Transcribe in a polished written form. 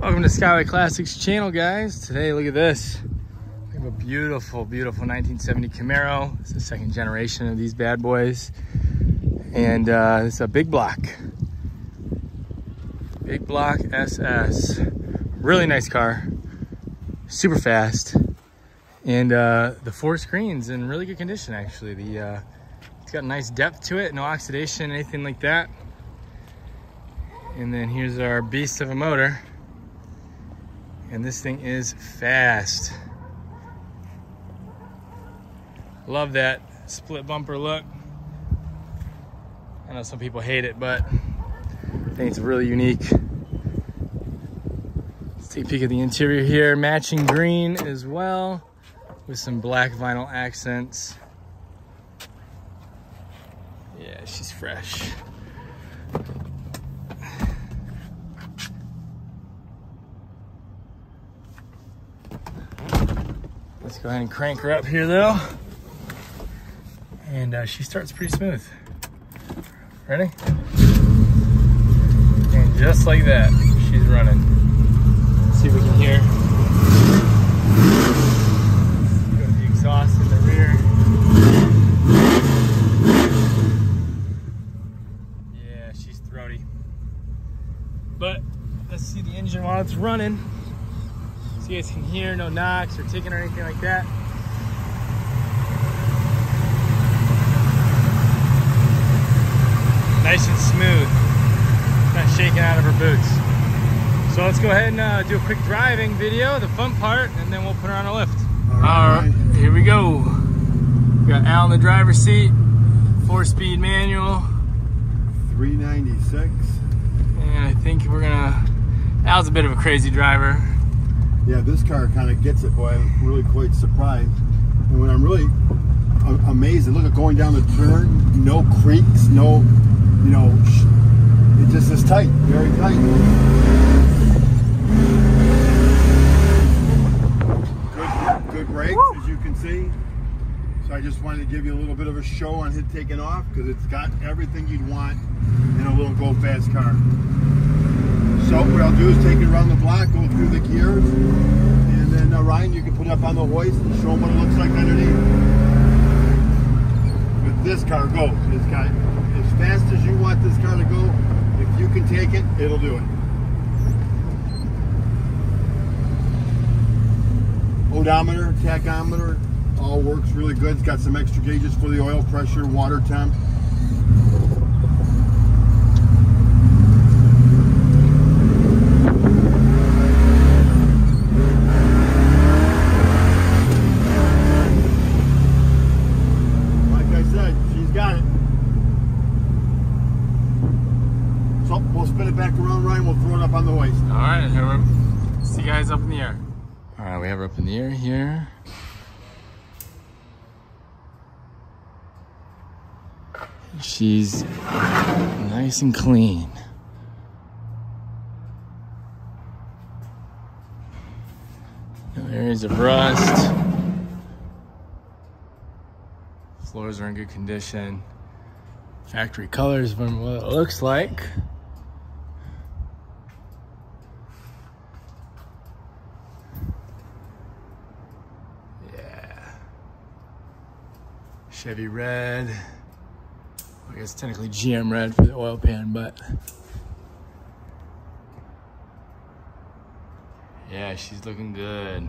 Welcome to Skyway Classics channel, guys. Today, look at this. We have a beautiful, beautiful 1970 Camaro. It's the second generation of these bad boys. And it's a big block. Big Block SS. Really nice car. Super fast. And the Forrest Green's in really good condition, actually. It's got a nice depth to it, no oxidation, anything like that. And then here's our beast of a motor. And this thing is fast. Love that split bumper look. I know some people hate it, but I think it's really unique. Let's take a peek at the interior here. Matching green as well, with some black vinyl accents. Yeah, she's fresh. Let's go ahead and crank her up here though. And she starts pretty smooth. Ready? And just like that, she's running. Let's see if we can hear. Go to the exhaust in the rear. Yeah, she's throaty. But let's see the engine while it's running. So you guys can hear, no knocks or ticking or anything like that. Nice and smooth, not shaking out of her boots. So let's go ahead and do a quick driving video, the fun part, and then we'll put her on a lift. All right, here we go. We got Al in the driver's seat, 4-speed manual. 396. And I think we're gonna, Al's a bit of a crazy driver. Yeah, this car kind of gets it, boy. I'm really quite surprised. And when I'm really amazed, look at going down the turn, no creaks, no, you know, it just is tight, very tight. Good brakes, as you can see. So I just wanted to give you a little bit of a show on it taking off, because it's got everything you'd want in a little go-fast car. So what I'll do is take it around the block, go through the gears, and then Ryan, you can put it up on the hoist and show them what it looks like underneath. But this car goes. It's got as fast as you want this car to go. If you can take it, it'll do it. Odometer, tachometer, all works really good. It's got some extra gauges for the oil pressure, water temp. We'll spin it back around, Ryan. We'll throw it up on the hoist. All right, see you guys up in the air. All right, we have her up in the air here. She's nice and clean. No areas of rust. Floors are in good condition. Factory colors from what it looks like. Yeah. Chevy red. I guess technically GM red for the oil pan, but yeah, she's looking good.